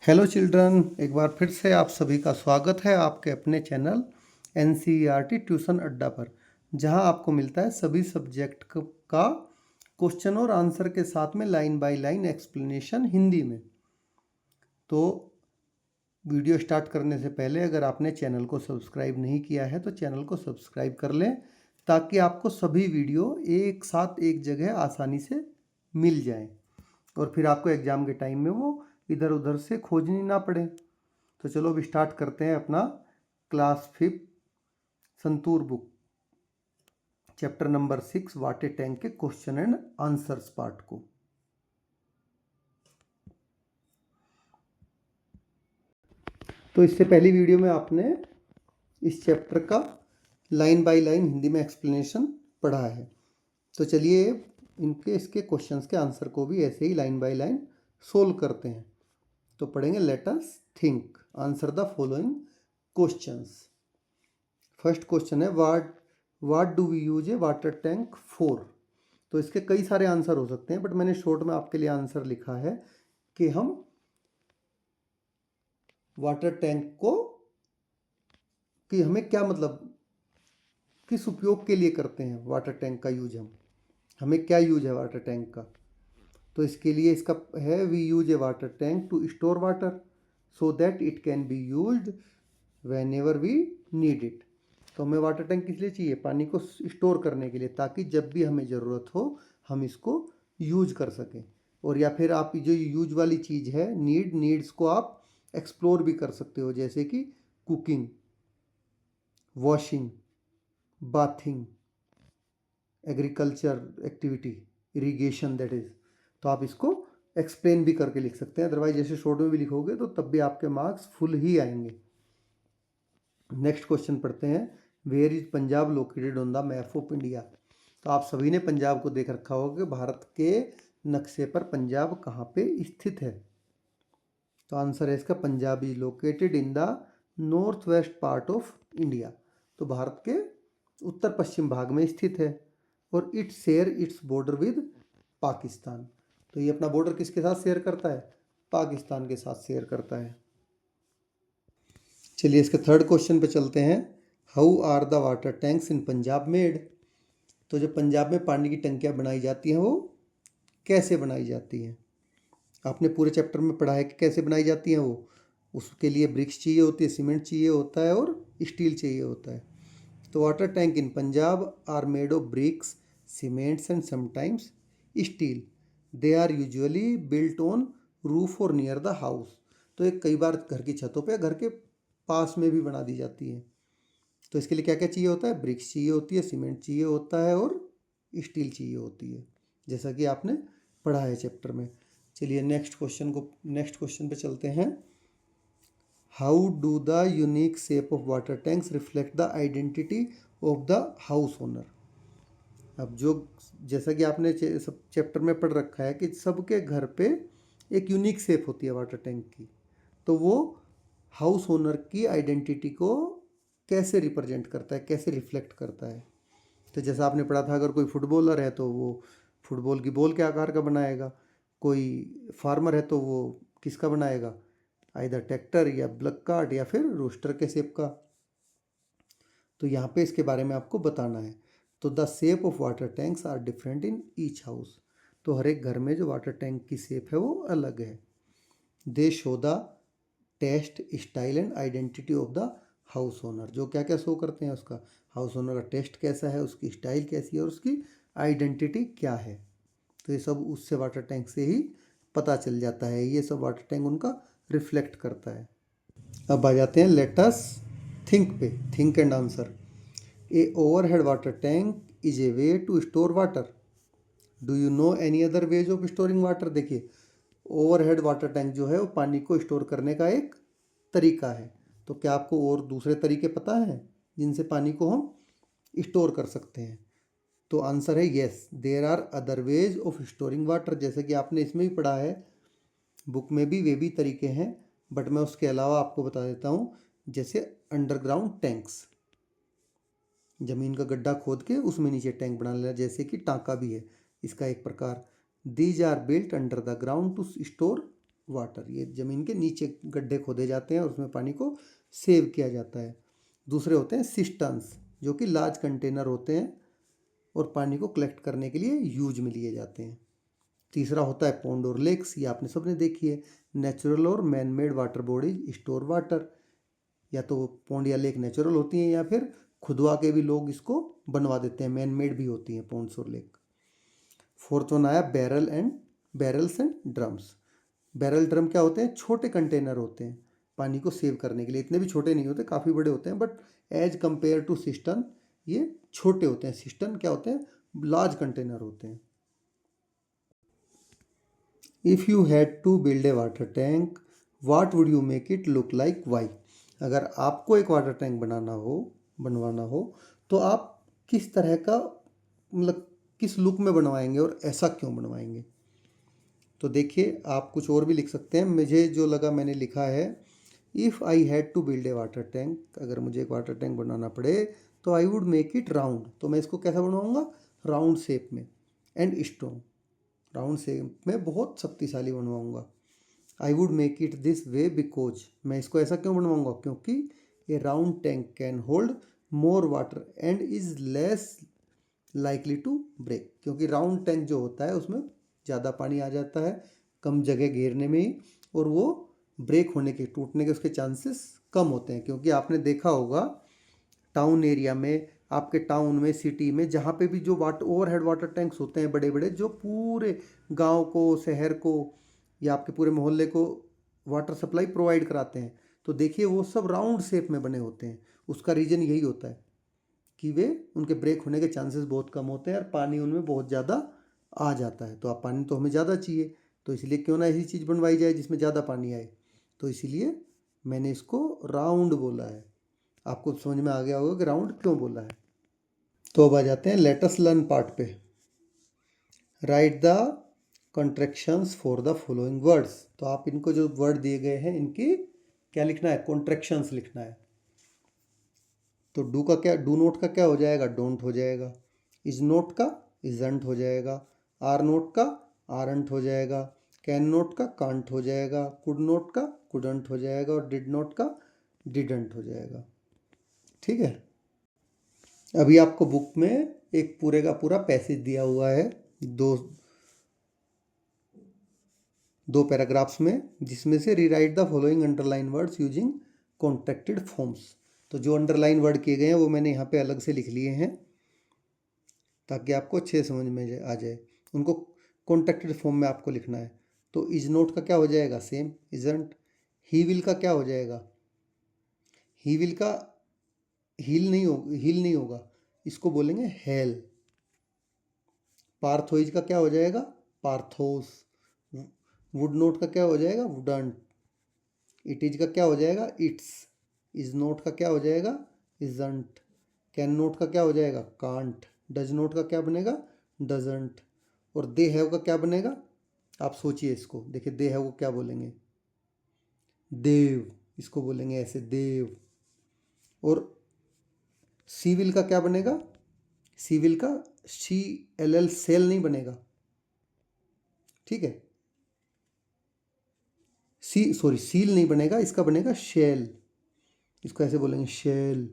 Hello children, एक बार फिर से आप सभी का स्वागत है आपके अपने चैनल एनसीईआरटी ट्यूशन अड्डा पर, जहां आपको मिलता है सभी सब्जेक्ट का क्वेश्चन और आंसर के साथ में line by line explanation Hindi में। तो वीडियो स्टार्ट करने से पहले अगर आपने चैनल को सब्सक्राइब नहीं किया है तो चैनल को सब्सक्राइब कर लें, ताकि आपको सभी वीडियो एक साथ एक जगह आसानी से मिल जाएं और फिर आपको एग्ज़ाम के टाइम में वो इधर उधर से खोजनी ना पड़े। तो चलो अब स्टार्ट करते हैं अपना class 5 santoor book chapter number 6 water tank के क्वेश्चन एंड आंसर्स पार्ट को। तो इससे पहली वीडियो में आपने इस चैप्टर का लाइन बाय लाइन हिंदी में एक्सप्लेनेशन पढ़ा है। तो चलिए इसके क्वेश्चंस के आंसर को भी ऐसे ही लाइन बाय लाइन सोल्व करते हैं। तो पढ़ेंगे let us think, answer the following questions. First question है what do we use a water tank for. तो इसके कई सारे आंसर हो सकते हैं, बट मैंने शॉर्ट में आपके लिए आंसर लिखा है कि हम वाटर टैंक को कि हमें क्या मतलब किस उपयोग के लिए करते हैं वाटर टैंक का यूज, हमें क्या यूज है वाटर टैंक का। तो इसके लिए इसका है we use a water tank to store water so that it can be used whenever we need it. तो हमें वाटर टैंक किस लिए चाहिए? पानी को स्टोर करने के लिए, ताकि जब भी हमें ज़रूरत हो हम इसको यूज कर सकें। और या फिर आप जो यूज वाली चीज़ है नीड्स को आप एक्सप्लोर भी कर सकते हो, जैसे कि cooking, washing, bathing, agriculture activity, irrigation that is. तो आप इसको एक्सप्लेन भी करके लिख सकते हैं, अदरवाइज जैसे शॉर्ट में भी लिखोगे तो तब भी आपके मार्क्स फुल ही आएंगे। नेक्स्ट क्वेश्चन पढ़ते हैं, where is Punjab located on the map of India. तो आप सभी ने पंजाब को देख रखा होगा कि भारत के नक्शे पर पंजाब कहाँ पे स्थित है। तो आंसर है इसका Punjab is located in the north west part of India. तो भारत के उत्तर पश्चिम भाग में स्थित है और it share its border with Pakistan. तो ये अपना बॉर्डर किसके साथ शेयर करता है? पाकिस्तान के साथ शेयर करता है। चलिए इसके थर्ड क्वेश्चन पे चलते हैं, how are the water tanks in Punjab made. तो जो पंजाब में पानी की टंकियाँ बनाई जाती हैं वो कैसे बनाई जाती हैं? आपने पूरे चैप्टर में पढ़ा है कि कैसे बनाई जाती हैं वो। उसके लिए ब्रिक्स चाहिए होती है, सीमेंट चाहिए होता है और स्टील चाहिए होता है। तो water tank in Punjab are made of bricks, cements and sometimes steel. They are usually built on roof और नियर द हाउस। तो ये कई बार घर की छतों पे, घर के पास में भी बना दी जाती है। तो इसके लिए क्या क्या चाहिए होता है? ब्रिक्स चाहिए होती है, सीमेंट चाहिए होता है और स्टील चाहिए होती है, जैसा कि आपने पढ़ा है चैप्टर में। चलिए नेक्स्ट क्वेश्चन पे चलते हैं, how do the unique shape of water tanks reflect the identity of the house owner. अब जो जैसा कि आपने सब चैप्टर में पढ़ रखा है कि सबके घर पे एक यूनिक शेप होती है वाटर टैंक की, तो वो हाउस ओनर की आइडेंटिटी को कैसे रिप्रेजेंट करता है, कैसे रिफ्लेक्ट करता है। तो जैसा आपने पढ़ा था, अगर कोई फुटबॉलर है तो वो फुटबॉल की बॉल के आकार का बनाएगा, कोई फार्मर है तो वो किसका बनाएगा? आइदर ट्रैक्टर या ब्लक कार्ट या फिर रोस्टर के शेप का। तो यहाँ पे इसके बारे में आपको बताना है। तो the shape of water tanks are different in each house. तो हर एक घर में जो वाटर टैंक की शेप है वो अलग है। They show the taste, style and identity of the house owner. जो क्या क्या शो करते हैं उसका, हाउस ओनर का टेस्ट कैसा है, उसकी स्टाइल कैसी है और उसकी आइडेंटिटी क्या है। तो ये सब उससे वाटर टैंक से ही पता चल जाता है, ये सब वाटर टैंक उनका रिफ्लेक्ट करता है। अब आ जाते हैं लेट अस थिंक पे, think and answer. A overhead water tank is a way to store water. Do you know any other ways of storing water. देखिए ओवरहेड वाटर टैंक जो है वो पानी को स्टोर करने का एक तरीका है। तो क्या आपको और दूसरे तरीके पता हैं जिनसे पानी को हम स्टोर कर सकते हैं? तो आंसर है yes, there are other ways of storing water. जैसे कि आपने इसमें भी पढ़ा है, बुक में भी वे भी तरीके हैं, बट मैं उसके अलावा आपको बता देता हूँ। जैसे अंडरग्राउंड टैंक्स, ज़मीन का गड्ढा खोद के उसमें नीचे टैंक बना लेना, जैसे कि टाँका भी है इसका एक प्रकार। These are built under the ground to store water, ये ज़मीन के नीचे गड्ढे खोदे जाते हैं और उसमें पानी को सेव किया जाता है। दूसरे होते हैं सिस्टर्न्स, जो कि लार्ज कंटेनर होते हैं और पानी को कलेक्ट करने के लिए यूज में लिए जाते हैं। तीसरा होता है पॉन्ड और लेक्स, ये आपने सबने देखी है, नेचुरल और man made water bodies store water. या तो पॉन्ड या लेक नेचुरल होती हैं या फिर खुदवा के भी लोग इसको बनवा देते हैं, मैन मेड भी होती हैं पॉन्ड्स और लेक। फोर्थ वन आया barrels and drums. Barrel drum क्या होते हैं? छोटे कंटेनर होते हैं पानी को सेव करने के लिए, इतने भी छोटे नहीं होते, काफ़ी बड़े होते हैं, but as compare to cistern ये छोटे होते हैं। सिस्टर्न क्या होते हैं? लार्ज कंटेनर होते हैं। If you had to build a water tank what would you make it look like, why? अगर आपको एक वाटर टैंक बनवाना हो तो आप किस तरह का, मतलब किस लुक में बनवाएंगे और ऐसा क्यों बनवाएंगे? तो देखिए, आप कुछ और भी लिख सकते हैं। मुझे जो लगा मैंने लिखा है, if I had to build a water tank, अगर मुझे एक वाटर टैंक बनाना पड़े तो I would make it round. तो मैं इसको कैसा बनवाऊंगा? राउंड शेप में, एंड स्ट्रॉन्ग, राउंड शेप में बहुत शक्तिशाली बनवाऊंगा। I would make it this way because, मैं इसको ऐसा क्यों बनवाऊंगा? क्योंकि ये round tank can hold more water and is less likely to break. क्योंकि राउंड टैंक जो होता है उसमें ज़्यादा पानी आ जाता है कम जगह घेरने में ही, और वो ब्रेक होने के, टूटने के उसके चांसेस कम होते हैं। क्योंकि आपने देखा होगा टाउन एरिया में, आपके टाउन में, सिटी में, जहाँ पे भी जो ओवरहेड वाटर टैंक्स होते हैं बड़े बड़े, जो पूरे गांव को, शहर को या आपके पूरे मोहल्ले को वाटर सप्लाई प्रोवाइड कराते हैं, तो देखिए वो सब राउंड शेप में बने होते हैं। उसका रीज़न यही होता है कि वे, उनके ब्रेक होने के चांसेस बहुत कम होते हैं और पानी उनमें बहुत ज़्यादा आ जाता है। तो आप, पानी तो हमें ज़्यादा चाहिए, तो इसलिए क्यों ना ऐसी चीज़ बनवाई जाए जिसमें ज़्यादा पानी आए। तो इसीलिए मैंने इसको राउंड बोला है। आपको समझ में आ गया होगा कि राउंड क्यों बोला है। तो अब आ जाते हैं लेट अस लर्न पार्ट पे। Right the contractions for the following words. तो आप इनको, जो वर्ड दिए गए हैं, इनकी क्या लिखना है? कॉन्ट्रैक्शंस लिखना है। तो डू का क्या, डू नोट का क्या हो जाएगा? डोंट हो जाएगा। इज नोट का इजंट हो जाएगा। आर नोट का आरंट हो जाएगा। कैन नोट का कांट हो जाएगा। कुड नोट का कुडंट हो जाएगा। और डिड नोट का डिडंट हो जाएगा। ठीक है। अभी आपको बुक में एक पूरे का पूरा पैसेज दिया हुआ है, दो पैराग्राफ्स में, जिसमें से rewrite the following underline words using contracted forms. तो जो अंडरलाइन वर्ड किए गए हैं वो मैंने यहाँ पे अलग से लिख लिए हैं ताकि आपको अच्छे समझ में आ जाए। उनको कॉन्ट्रैक्टेड फॉर्म में आपको लिखना है। तो इज नोट का क्या हो जाएगा? सेम। इजंट। ही विल का क्या हो जाएगा? ही विल का हील नहीं होगा, इसको बोलेंगे हेल। पार्थोइज का क्या हो जाएगा? पार्थोस। वुड नोट का क्या हो जाएगा? वुडंट। इट इज का क्या हो जाएगा? इट्स। इज नोट का क्या हो जाएगा? इजंट। कैन नोट का क्या हो जाएगा? कांट। डज नोट का क्या बनेगा? डजंट। और दे हैव का क्या बनेगा? आप सोचिए इसको, देखिए दे हैव को क्या बोलेंगे? देव। इसको बोलेंगे ऐसे, देव। और सिविल का क्या बनेगा? सिविल का CLL, सेल नहीं बनेगा। ठीक है, सील नहीं बनेगा, इसका बनेगा शेल। इसको ऐसे बोलेंगे शेल।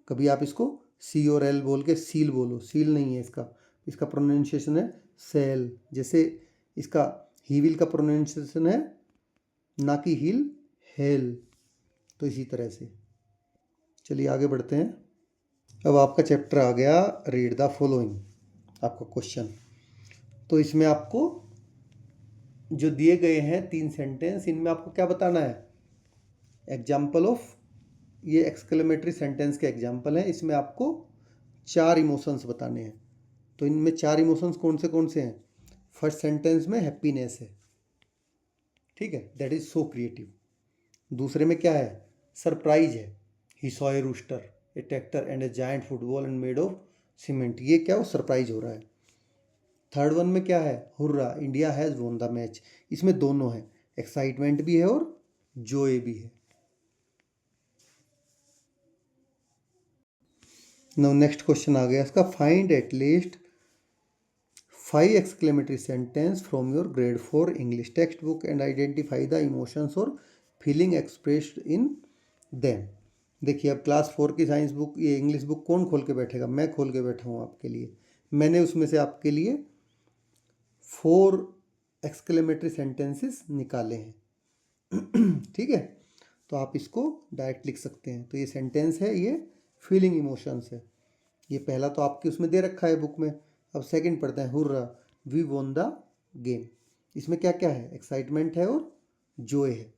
कभी आप इसको C और L बोल के सील बोलो, सील नहीं है इसका, इसका प्रोनाउंसिएशन है सेल। जैसे इसका हीविल का प्रोनाउंसिएशन है ना कि हील, हेल। तो इसी तरह से चलिए आगे बढ़ते हैं। अब आपका चैप्टर आ गया रीड द फॉलोइंग, आपका क्वेश्चन। तो इसमें आपको जो दिए गए हैं 3 सेंटेंस, इनमें आपको क्या बताना है? एग्जाम्पल ऑफ, ये एक्सक्लेमेटरी सेंटेंस के एग्जाम्पल हैं। इसमें आपको 4 इमोशंस बताने हैं। तो इनमें 4 इमोशंस कौन से हैं? फर्स्ट सेंटेंस में हैप्पीनेस है, ठीक है, दैट इज सो क्रिएटिव। दूसरे में क्या है? सरप्राइज है, he saw a rooster, a tractor and a giant football and made of cement. ये क्या हो, सरप्राइज हो रहा है। थर्ड वन में क्या है? Hurrah, India has won the match. इसमें दोनों है, एक्साइटमेंट भी है और जॉय भी है। नो नेक्स्ट क्वेश्चन आ गया इसका, find at least 5 exclamatory sentence from your grade 4 English textbook and identify the emotions or feeling expressed in them। देखिए अब क्लास 4 की साइंस बुक, ये इंग्लिश बुक कौन खोल के बैठेगा? मैं खोल के बैठा हूँ आपके लिए। मैंने उसमें से आपके लिए 4 एक्सक्लेमेटरी सेंटेंसेस निकाले हैं। ठीक है, तो आप इसको डायरेक्ट लिख सकते हैं। तो ये सेंटेंस है, ये फीलिंग इमोशंस है। ये पहला तो आपके उसमें दे रखा है बुक में। अब सेकंड पढ़ते हैं, hurrah we won the game. इसमें क्या क्या है? एक्साइटमेंट है और जॉय है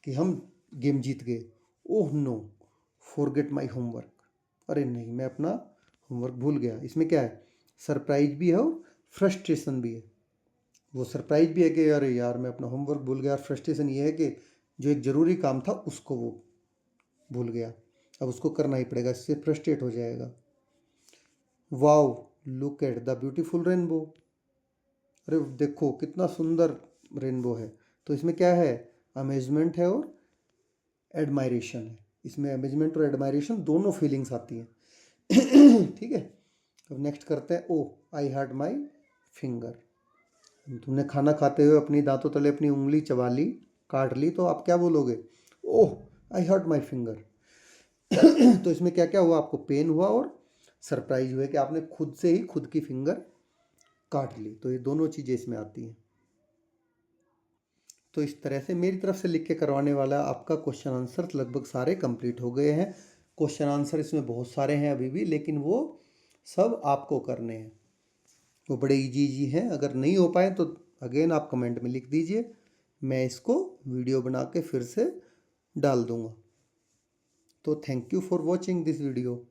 कि हम गेम जीत गए। Oh no forget my homework, अरे नहीं मैं अपना होमवर्क भूल गया। इसमें क्या है? सरप्राइज भी है और फ्रस्ट्रेशन भी है। वो सरप्राइज भी है कि अरे यार मैं अपना होमवर्क भूल गया, और फ्रस्ट्रेशन ये है कि जो एक ज़रूरी काम था उसको वो भूल गया, अब उसको करना ही पड़ेगा, इससे फ्रस्ट्रेट हो जाएगा। Wow look at the beautiful rainbow, अरे देखो कितना सुंदर रेनबो है। तो इसमें क्या है? अमेजमेंट है और एडमायरेशन है। इसमें अमेजमेंट और एडमायरेशन दोनों फीलिंग्स आती हैं। ठीक है, अब नेक्स्ट करते हैं, ओ आई हर्ट माई फिंगर। तुमने खाना खाते हुए अपनी दांतों तले अपनी उंगली चबा ली, काट ली, तो आप क्या बोलोगे? ओह आई हर्ट माई फिंगर। तो इसमें क्या क्या हुआ? आपको पेन हुआ और सरप्राइज हुआ कि आपने खुद से ही खुद की फिंगर काट ली। तो ये दोनों चीज़ें इसमें आती हैं। तो इस तरह से मेरी तरफ से लिख के करवाने वाला आपका क्वेश्चन आंसर लगभग सारे कंप्लीट हो गए हैं। क्वेश्चन आंसर इसमें बहुत सारे हैं अभी भी, लेकिन वो सब आपको करने हैं। वो बड़े इजी हैं। अगर नहीं हो पाए तो अगेन आप कमेंट में लिख दीजिए, मैं इसको वीडियो बना के फिर से डाल दूँगा। तो thank you for watching this video.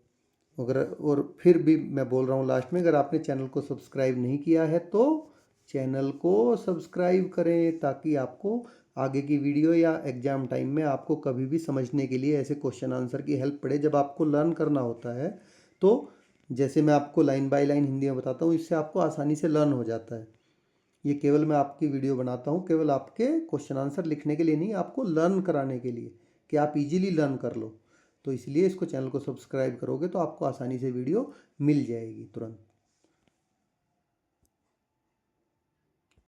अगर और फिर भी मैं बोल रहा हूँ लास्ट में, अगर आपने चैनल को सब्सक्राइब नहीं किया है तो चैनल को सब्सक्राइब करें, ताकि आपको आगे की वीडियो या एग्ज़ाम टाइम में आपको कभी भी समझने के लिए ऐसे क्वेश्चन आंसर की हेल्प पड़े। जब आपको लर्न करना होता है तो जैसे मैं आपको लाइन बाय लाइन हिंदी में बताता हूँ, इससे आपको आसानी से लर्न हो जाता है। ये केवल मैं आपकी वीडियो बनाता हूँ केवल आपके क्वेश्चन आंसर लिखने के लिए नहीं, आपको लर्न कराने के लिए कि आप इजीली लर्न कर लो। तो इसलिए इसको चैनल को सब्सक्राइब करोगे तो आपको आसानी से वीडियो मिल जाएगी तुरंत।